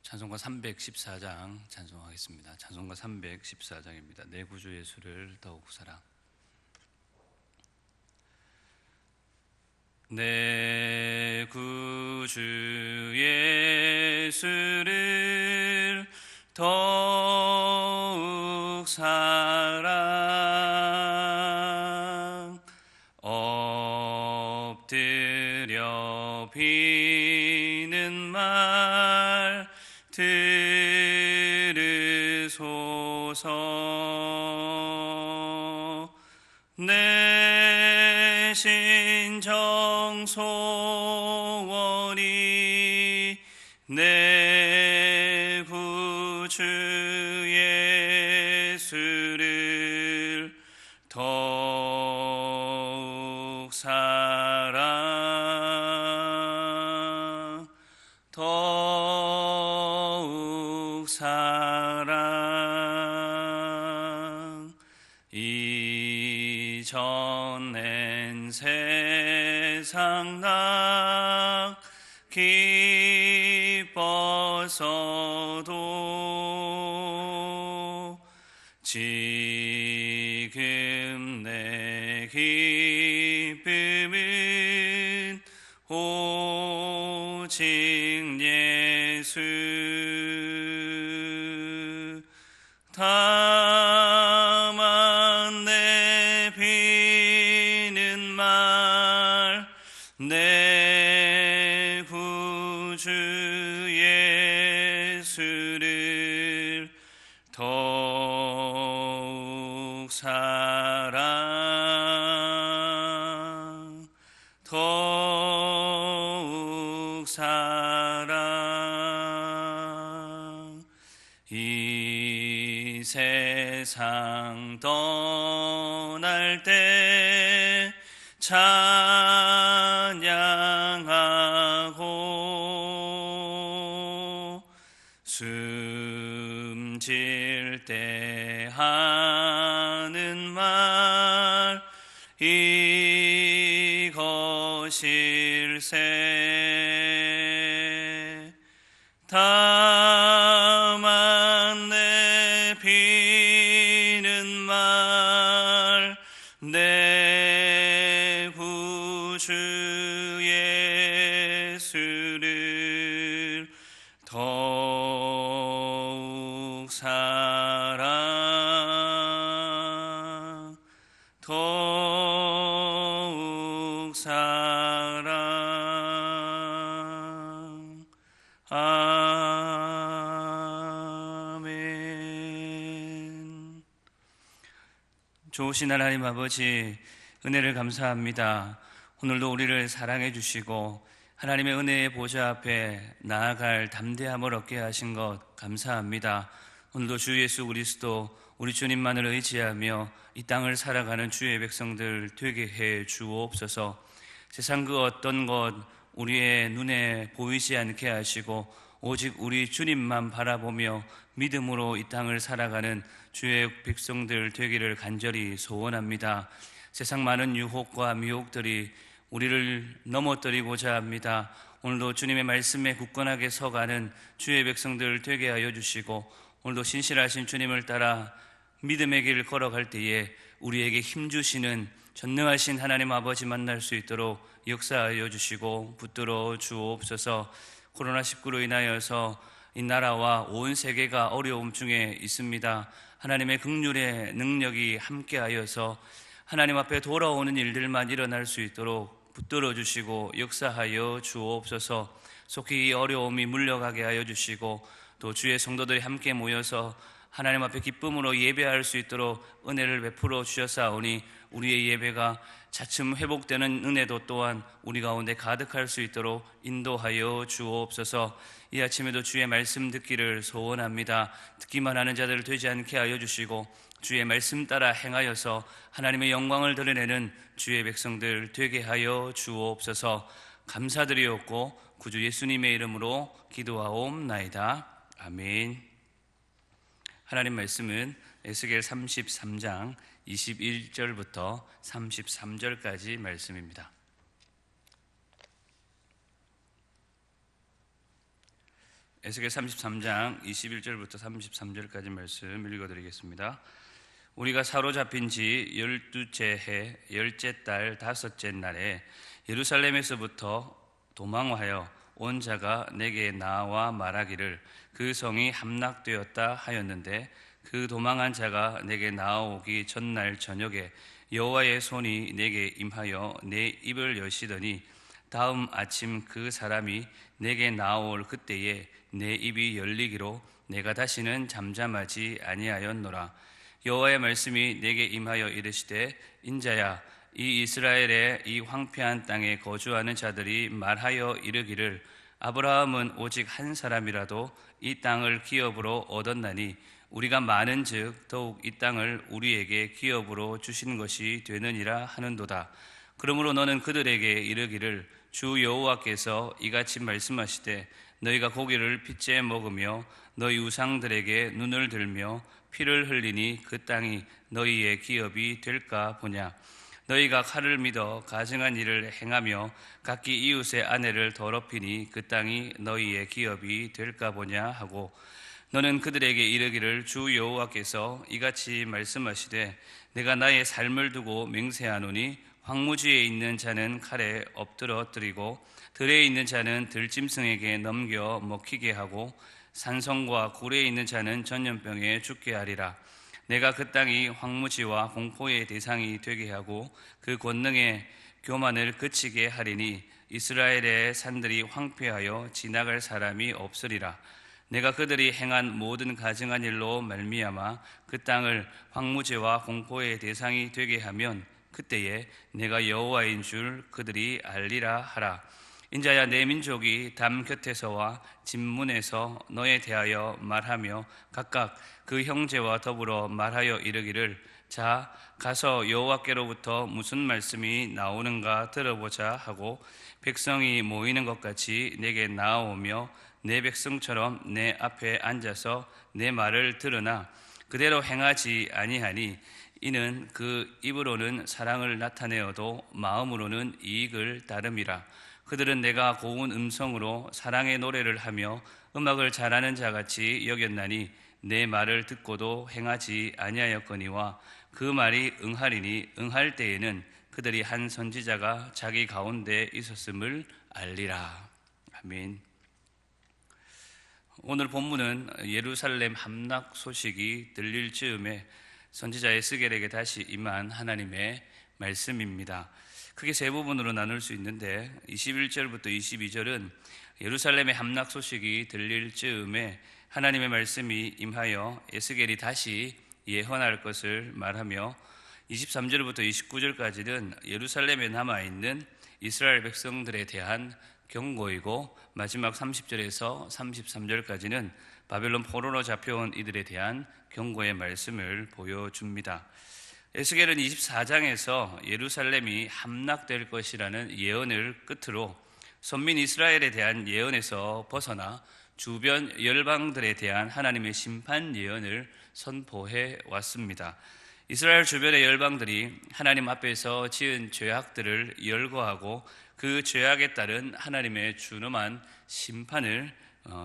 찬송가 314장 찬송하겠습니다. 찬송가 314장입니다. 내 구주 예수를 더욱 사랑. 내 구주 예수를 더욱 사랑. 엎드려 비는 말 들으소서. 내 신정 소원이 내 구주 예수를 더욱 사랑. 더욱 사랑. 이전엔 세상 나 기뻐서도 지금 내 기쁨은 오직 예수. 다만 내 비는 말 내 구주 예수를 더욱 사랑. 더욱 사랑. 이 세상 떠날 때 찬양하고 숨질 때 하는 말 이것일세. 다만 내 비는 말 내 구주 예수를 더욱 사랑. 더욱 사랑. 아멘. 좋으신 하나님 아버지, 은혜를 감사합니다. 오늘도 우리를 사랑해 주시고 하나님의 은혜의 보좌 앞에 나아갈 담대함을 얻게 하신 것 감사합니다. 오늘도 주 예수 그리스도 우리 주님만을 의지하며 이 땅을 살아가는 주의 백성들 되게 해 주옵소서. 세상 그 어떤 것 우리의 눈에 보이지 않게 하시고 오직 우리 주님만 바라보며 믿음으로 이 땅을 살아가는 주의 백성들 되기를 간절히 소원합니다. 세상 많은 유혹과 미혹들이 우리를 넘어뜨리고자 합니다. 오늘도 주님의 말씀에 굳건하게 서가는 주의 백성들 되게 하여 주시고 오늘도 신실하신 주님을 따라 믿음의 길을 걸어갈 때에 우리에게 힘주시는 전능하신 하나님 아버지 만날 수 있도록 역사하여 주시고 붙들어 주옵소서. 코로나19로 인하여서 이 나라와 온 세계가 어려움 중에 있습니다. 하나님의 긍휼의 능력이 함께하여서 하나님 앞에 돌아오는 일들만 일어날 수 있도록 붙들어 주시고 역사하여 주옵소서. 속히 이 어려움이 물러가게 하여 주시고 또 주의 성도들이 함께 모여서 하나님 앞에 기쁨으로 예배할 수 있도록 은혜를 베풀어 주셨사오니 우리의 예배가 차츰 회복되는 은혜도 또한 우리 가운데 가득할 수 있도록 인도하여 주옵소서. 이 아침에도 주의 말씀 듣기를 소원합니다. 듣기만 하는 자들 되지 않게 하여 주시고 주의 말씀 따라 행하여서 하나님의 영광을 드러내는 주의 백성들 되게 하여 주옵소서. 감사드리옵고 구주 예수님의 이름으로 기도하옵나이다. 아멘. 하나님 말씀은 에스겔 33장 21절부터 33절까지 말씀입니다. 에스겔 33장 21절부터 33절까지 말씀 읽어드리겠습니다. 우리가 사로잡힌 지 12째 해 10째 달 5째 날에 예루살렘에서부터 도망하여 온 자가 내게 나와 말하기를 그 성이 함락되었다 하였는데, 그 도망한 자가 내게 나오기 전날 저녁에 여호와의 손이 내게 임하여 내 입을 여시더니, 다음 아침 그 사람이 내게 나올 그때에 내 입이 열리기로 내가 다시는 잠잠하지 아니하였노라. 여호와의 말씀이 내게 임하여 이르시되, 인자야, 이 이스라엘의 이 황폐한 땅에 거주하는 자들이 말하여 이르기를 아브라함은 오직 한 사람이라도 이 땅을 기업으로 얻었나니 우리가 많은즉 더욱 이 땅을 우리에게 기업으로 주신 것이 되느니라 하는도다. 그러므로 너는 그들에게 이르기를 주 여호와께서 이같이 말씀하시되, 너희가 고기를 핏째 먹으며 너희 우상들에게 눈을 들며 피를 흘리니 그 땅이 너희의 기업이 될까 보냐. 너희가 칼을 믿어 가증한 일을 행하며 각기 이웃의 아내를 더럽히니 그 땅이 너희의 기업이 될까 보냐 하고, 너는 그들에게 이르기를 주 여호와께서 이같이 말씀하시되, 내가 나의 삶을 두고 맹세하노니 황무지에 있는 자는 칼에 엎드러뜨리고 들에 있는 자는 들짐승에게 넘겨 먹히게 하고 산성과 굴에 있는 자는 전염병에 죽게 하리라. 내가 그 땅이 황무지와 공포의 대상이 되게 하고 그 권능의 교만을 그치게 하리니 이스라엘의 산들이 황폐하여 지나갈 사람이 없으리라. 내가 그들이 행한 모든 가증한 일로 말미암아 그 땅을 황무지와 공포의 대상이 되게 하면 그때에 내가 여호와인 줄 그들이 알리라 하라. 인자야, 내 민족이 담 곁에서와 진문에서 너에 대하여 말하며 각각 그 형제와 더불어 말하여 이르기를, 자, 가서 여호와께로부터 무슨 말씀이 나오는가 들어보자 하고 백성이 모이는 것 같이 내게 나아오며 내 백성처럼 내 앞에 앉아서 내 말을 들으나 그대로 행하지 아니하니, 이는 그 입으로는 사랑을 나타내어도 마음으로는 이익을 따름이라. 그들은 내가 고운 음성으로 사랑의 노래를 하며 음악을 잘하는 자같이 여겼나니 내 말을 듣고도 행하지 아니하였거니와 그 말이 응하리니 응할 때에는 그들이 한 선지자가 자기 가운데 있었음을 알리라. 아멘. 오늘 본문은 예루살렘 함락 소식이 들릴 즈음에 선지자 에스겔에게 다시 임한 하나님의 말씀입니다. 크게 세 부분으로 나눌 수 있는데, 21절부터 22절은 예루살렘의 함락 소식이 들릴 즈음에 하나님의 말씀이 임하여 에스겔이 다시 예언할 것을 말하며, 23절부터 29절까지는 예루살렘에 남아있는 이스라엘 백성들에 대한 경고이고, 마지막 30절에서 33절까지는 바벨론 포로로 잡혀온 이들에 대한 경고의 말씀을 보여줍니다. 에스겔은 24장에서 예루살렘이 함락될 것이라는 예언을 끝으로 선민 이스라엘에 대한 예언에서 벗어나 주변 열방들에 대한 하나님의 심판 예언을 선포해 왔습니다. 이스라엘 주변의 열방들이 하나님 앞에서 지은 죄악들을 열거하고 그 죄악에 따른 하나님의 준엄한 심판을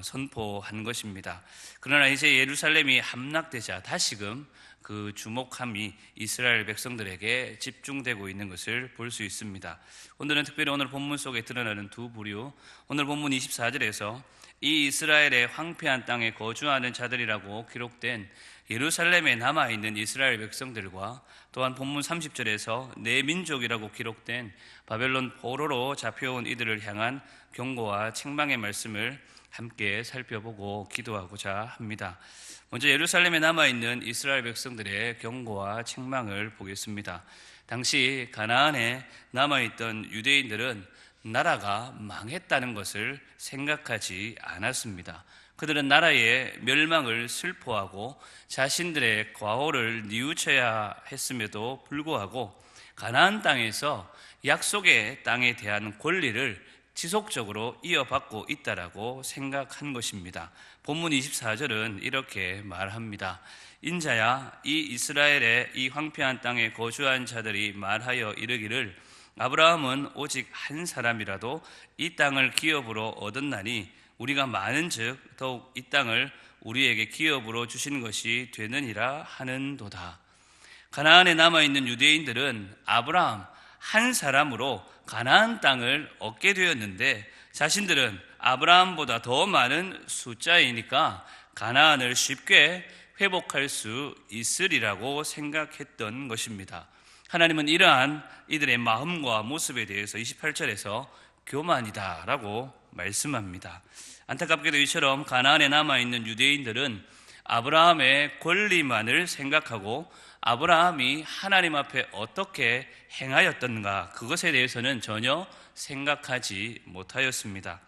선포한 것입니다. 그러나 이제 예루살렘이 함락되자 다시금 그 주목함이 이스라엘 백성들에게 집중되고 있는 것을 볼 수 있습니다. 오늘은 특별히 오늘 본문 속에 드러나는 두 부류, 오늘 본문 24절에서 이 이스라엘의 황폐한 땅에 거주하는 자들이라고 기록된 예루살렘에 남아있는 이스라엘 백성들과, 또한 본문 30절에서 내 민족이라고 기록된 바벨론 포로로 잡혀온 이들을 향한 경고와 책망의 말씀을 함께 살펴보고 기도하고자 합니다. 먼저 예루살렘에 남아있는 이스라엘 백성들의 경고와 책망을 보겠습니다. 당시 가나안에 남아있던 유대인들은 나라가 망했다는 것을 생각하지 않았습니다. 그들은 나라의 멸망을 슬퍼하고 자신들의 과오를 뉘우쳐야 했음에도 불구하고 가나안 땅에서 약속의 땅에 대한 권리를 지속적으로 이어받고 있다라고 생각한 것입니다. 본문 24절은 이렇게 말합니다. 인자야, 이 이스라엘의 이 황폐한 땅에 거주한 자들이 말하여 이르기를 아브라함은 오직 한 사람이라도 이 땅을 기업으로 얻었나니 우리가 많은즉 더욱 이 땅을 우리에게 기업으로 주신 것이 되느니라 하는도다. 가나안에 남아있는 유대인들은 아브라함 한 사람으로 가나안 땅을 얻게 되었는데 자신들은 아브라함보다 더 많은 숫자이니까 가나안을 쉽게 회복할 수 있으리라고 생각했던 것입니다. 하나님은 이러한 이들의 마음과 모습에 대해서 28절에서 교만이다라고 말씀합니다. 안타깝게도 이처럼 가나안에 남아있는 유대인들은 아브라함의 권리만을 생각하고 아브라함이 하나님 앞에 어떻게 행하였던가 그것에 대해서는 전혀 생각하지 못하였습니다.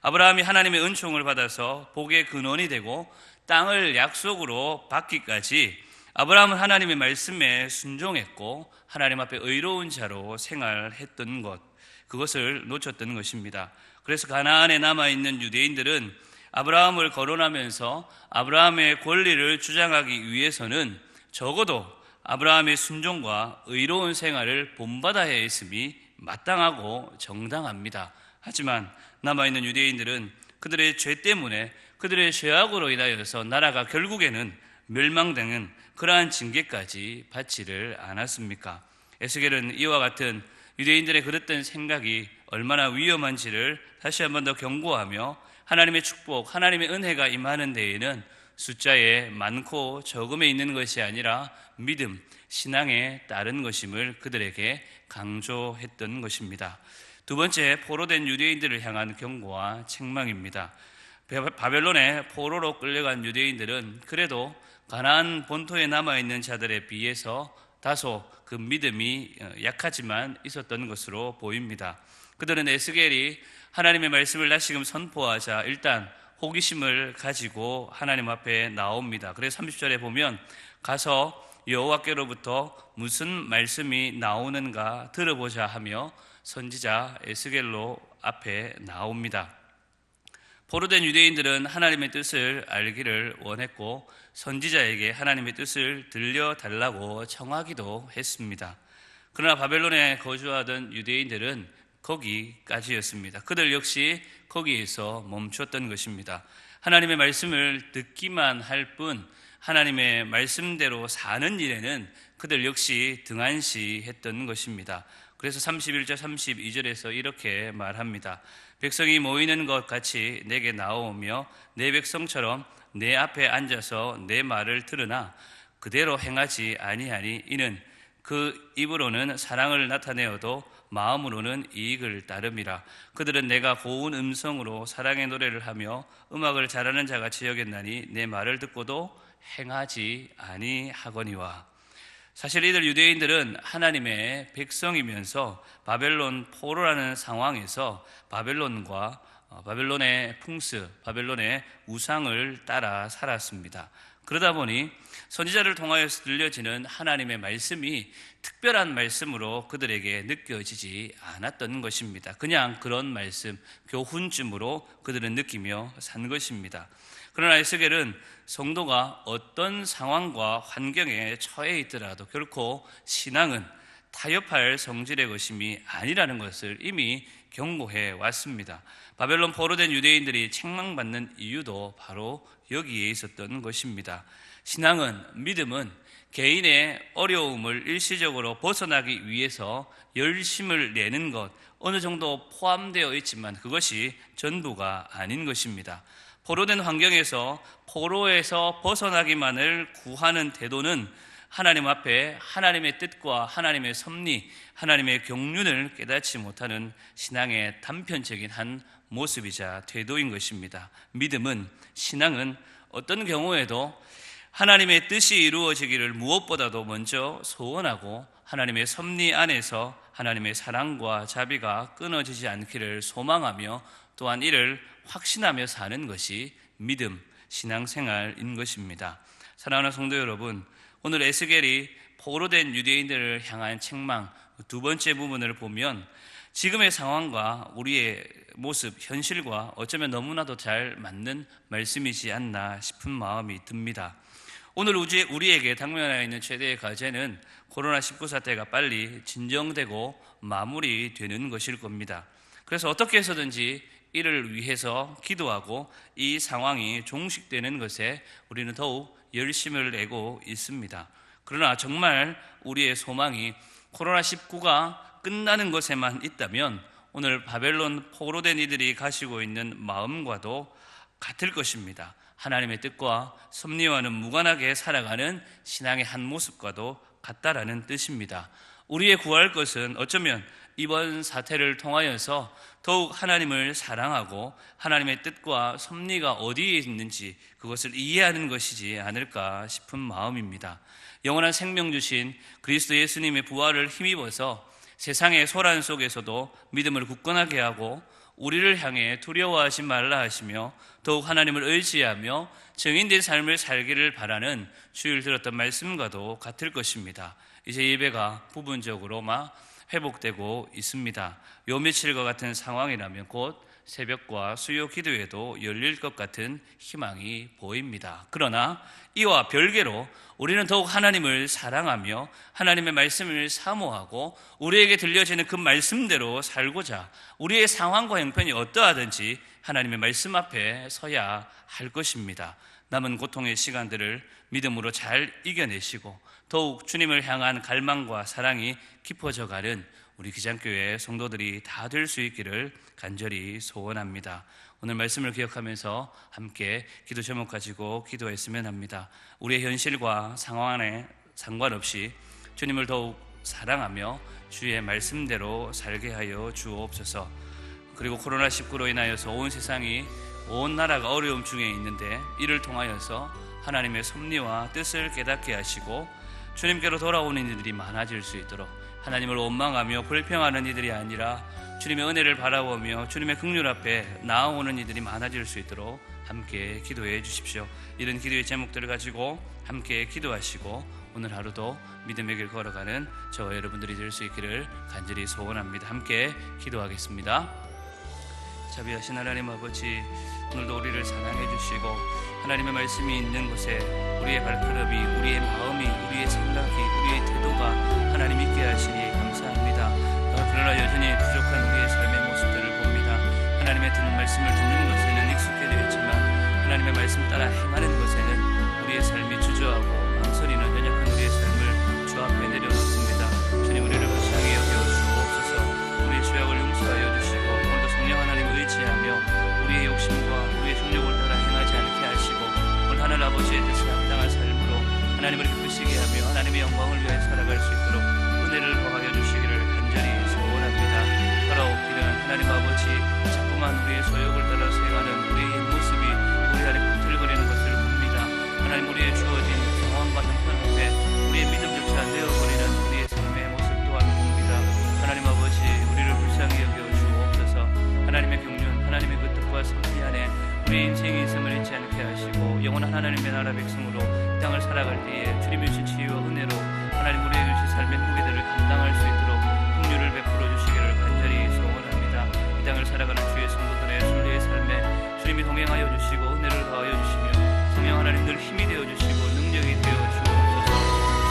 아브라함이 하나님의 은총을 받아서 복의 근원이 되고 땅을 약속으로 받기까지 아브라함은 하나님의 말씀에 순종했고 하나님 앞에 의로운 자로 생활했던 것, 그것을 놓쳤던 것입니다. 그래서 가나안에 남아있는 유대인들은 아브라함을 거론하면서 아브라함의 권리를 주장하기 위해서는 적어도 아브라함의 순종과 의로운 생활을 본받아야 했음이 마땅하고 정당합니다. 하지만 남아있는 유대인들은 그들의 죄 때문에 그들의 죄악으로 인하여서 나라가 결국에는 멸망되는 그러한 징계까지 받지를 않았습니까? 에스겔은 이와 같은 유대인들의 그릇된 생각이 얼마나 위험한지를 다시 한 번 더 경고하며 하나님의 축복, 하나님의 은혜가 임하는 데에는 숫자에 많고 적음에 있는 것이 아니라 믿음, 신앙에 따른 것임을 그들에게 강조했던 것입니다. 두 번째, 포로된 유대인들을 향한 경고와 책망입니다. 바벨론의 포로로 끌려간 유대인들은 그래도 가나안 본토에 남아있는 자들에 비해서 다소 그 믿음이 약하지만 있었던 것으로 보입니다. 그들은 에스겔이 하나님의 말씀을 다시금 선포하자 일단 호기심을 가지고 하나님 앞에 나옵니다. 그래서 30절에 보면 가서 여호와께로부터 무슨 말씀이 나오는가 들어보자 하며 선지자 에스겔로 앞에 나옵니다. 포로된 유대인들은 하나님의 뜻을 알기를 원했고 선지자에게 하나님의 뜻을 들려달라고 청하기도 했습니다. 그러나 바벨론에 거주하던 유대인들은 거기까지였습니다. 그들 역시 거기에서 멈췄던 것입니다. 하나님의 말씀을 듣기만 할 뿐 하나님의 말씀대로 사는 일에는 그들 역시 등한시했던 것입니다. 그래서 31절 32절에서 이렇게 말합니다. 백성이 모이는 것 같이 내게 나오며 내 백성처럼 내 앞에 앉아서 내 말을 들으나 그대로 행하지 아니하니 이는 그 입으로는 사랑을 나타내어도 마음으로는 이익을 따름이라. 그들은 내가 고운 음성으로 사랑의 노래를 하며 음악을 잘하는 자같이 여겼나니 내 말을 듣고도 행하지 아니하거니와. 사실 이들 유대인들은 하나님의 백성이면서 바벨론 포로라는 상황에서 바벨론의 풍습, 바벨론의 우상을 따라 살았습니다. 그러다 보니 선지자를 통하여서 들려지는 하나님의 말씀이 특별한 말씀으로 그들에게 느껴지지 않았던 것입니다. 그냥 그런 말씀, 교훈쯤으로 그들은 느끼며 산 것입니다. 그러나 에스겔은 성도가 어떤 상황과 환경에 처해 있더라도 결코 신앙은 타협할 성질의 것임이 아니라는 것을 이미 경고해 왔습니다. 바벨론 포로된 유대인들이 책망받는 이유도 바로 여기에 있었던 것입니다. 신앙은, 믿음은 개인의 어려움을 일시적으로 벗어나기 위해서 열심을 내는 것, 어느 정도 포함되어 있지만 그것이 전부가 아닌 것입니다. 포로된 환경에서 포로에서 벗어나기만을 구하는 태도는 하나님 앞에 하나님의 뜻과 하나님의 섭리, 하나님의 경륜을 깨닫지 못하는 신앙의 단편적인 한 모습이자 태도인 것입니다. 믿음은, 신앙은 어떤 경우에도 하나님의 뜻이 이루어지기를 무엇보다도 먼저 소원하고 하나님의 섭리 안에서 하나님의 사랑과 자비가 끊어지지 않기를 소망하며 또한 이를 확신하며 사는 것이 믿음, 신앙생활인 것입니다. 사랑하는 성도 여러분, 오늘 에스겔이 포로된 유대인들을 향한 책망 두 번째 부분을 보면 지금의 상황과 우리의 모습, 현실과 어쩌면 너무나도 잘 맞는 말씀이지 않나 싶은 마음이 듭니다. 오늘 우리에게 당면하여 있는 최대의 과제는 코로나19 사태가 빨리 진정되고 마무리되는 것일 겁니다. 그래서 어떻게 해서든지 이를 위해서 기도하고 이 상황이 종식되는 것에 우리는 더욱 열심을 내고 있습니다. 그러나 정말 우리의 소망이 코로나19가 끝나는 것에만 있다면 오늘 바벨론 포로된 이들이 가지고 있는 마음과도 같을 것입니다. 하나님의 뜻과 섭리와는 무관하게 살아가는 신앙의 한 모습과도 같다라는 뜻입니다. 우리의 구할 것은 어쩌면 이번 사태를 통하여서 더욱 하나님을 사랑하고 하나님의 뜻과 섭리가 어디에 있는지 그것을 이해하는 것이지 않을까 싶은 마음입니다. 영원한 생명 주신 그리스도 예수님의 부활을 힘입어서 세상의 소란 속에서도 믿음을 굳건하게 하고 우리를 향해 두려워하지 말라 하시며 더욱 하나님을 의지하며 증인된 삶을 살기를 바라는 주일 들었던 말씀과도 같을 것입니다. 이제 예배가 부분적으로 회복되고 있습니다. 요 며칠과 같은 상황이라면 곧 새벽과 수요 기도회도 열릴 것 같은 희망이 보입니다. 그러나 이와 별개로 우리는 더욱 하나님을 사랑하며 하나님의 말씀을 사모하고 우리에게 들려지는 그 말씀대로 살고자 우리의 상황과 형편이 어떠하든지 하나님의 말씀 앞에 서야 할 것입니다. 남은 고통의 시간들을 믿음으로 잘 이겨내시고 더욱 주님을 향한 갈망과 사랑이 깊어져가는 우리 기장교회 성도들이 다 될 수 있기를 간절히 소원합니다. 오늘 말씀을 기억하면서 함께 기도 제목 가지고 기도했으면 합니다. 우리의 현실과 상황에 상관없이 주님을 더욱 사랑하며 주의 말씀대로 살게 하여 주옵소서. 그리고 코로나19로 인하여서 온 세상이 온 나라가 어려움 중에 있는데 이를 통하여서 하나님의 섭리와 뜻을 깨닫게 하시고 주님께로 돌아오는 이들이 많아질 수 있도록 하나님을 원망하며 불평하는 이들이 아니라 주님의 은혜를 바라보며 주님의 긍휼 앞에 나아오는 이들이 많아질 수 있도록 함께 기도해 주십시오. 이런 기도의 제목들을 가지고 함께 기도하시고 오늘 하루도 믿음의 길 걸어가는 저와 여러분들이 될 수 있기를 간절히 소원합니다. 함께 기도하겠습니다. 자비하신 하나님 아버지, 오늘도 우리를 사랑해 주시고 하나님의 말씀이 있는 곳에 우리의 발걸음이, 우리의 마음이, 우리의 생각이, 우리의 태도가 하나님 있게 하시니 감사합니다. 그러나 여전히 부족한 우리의 삶의 모습들을 봅니다. 하나님의 듣는 말씀을 듣는 것에는 익숙해 되었지만 하나님의 말씀 따라 행하는 것에는 우리의 삶이 주저하고 망설이는 연약한 우리의 삶을 주 앞에 내려놓습니다. 주님, 우리를 불쌍히 여겨 주옵소서. 우리의 죄악을 용서하여 주시고 오늘도 성령 하나님을 의지하며 우리의 욕심과 우리의 정욕을 따라 행하지 않게 하시고 오늘 하늘 아버지의 뜻에 합당한 삶으로 하나님을 기쁘시게 하며 하나님의 영광을 위하여 살아갈 수 있도록 은혜를 더하여 주시기를 간절히 소원합니다. 살아오기는 하나님 아버지, 자꾸만 우리의 소욕을 따라 행하는 우리의 모습이 우리 안에 꿈틀거리는 것을 봅니다. 하나님, 우리의 주어진 상황과 형편 앞에 우리의 믿음조차 되어버리는 우리의 삶의 모습 또한 봅니다. 하나님 아버지, 우리를 불쌍히 여겨 주옵소서. 하나님의 경륜, 하나님의 그 뜻과 섭리 안에 우리의 인생이 있음을 잊지 않게 하시고 영원한 하나님의 나라 백성으로 이 땅을 살아갈 때에 주님의 주신 치유와 은혜로 하나님 우리에게 주신 삶의 무게들을 감당할 수 있도록 긍휼을 베풀어 주시기를 간절히 소원합니다. 이 땅을 살아가는 주의 성도들의 순리의 삶에 주님이 동행하여 주시고 은혜를 더하여 주시며 성령 하나님 늘 힘이 되어 주시고 능력이 되어 주옵소서.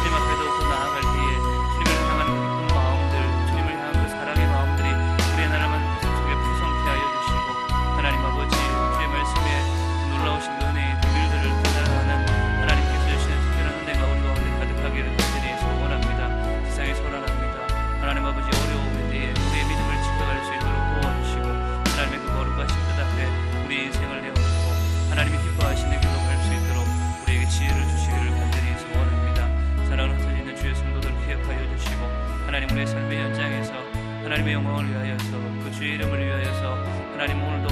주님 앞에 더욱 나아갈 때에 주님을 향한 그 마음들, 주님을 향한 그 사랑의 마음들이 우리의 나라만 속에 풍성케 하여 주시고 하나님 아버지, 주의 말씀에 놀라우신 그 은혜의 비밀들을 찾아가는 하나님께서 주시는 특별한 은혜가 우리 가운데 가득하기를 간절히 소원합니다. 세상이 소란합니다. 하나님 아버지, 어려움의 때에 우리의 믿음을 지켜갈 수 있도록 도와주시고 하나님의 그 거룩하신 뜻 앞에 우리의 인생을 내어놓고 하나님이 기뻐하시는 길로 갈 수 있도록 우리에게 지혜를 주시기를 간절히 소원합니다. 사랑을 흩어져 있는 주의 성도들 기억하여 주시고 하나님 우리의 삶의 현장에서 하나님의 영광을 위하여서 그 주의 이름을 위하여서 하나님 오늘도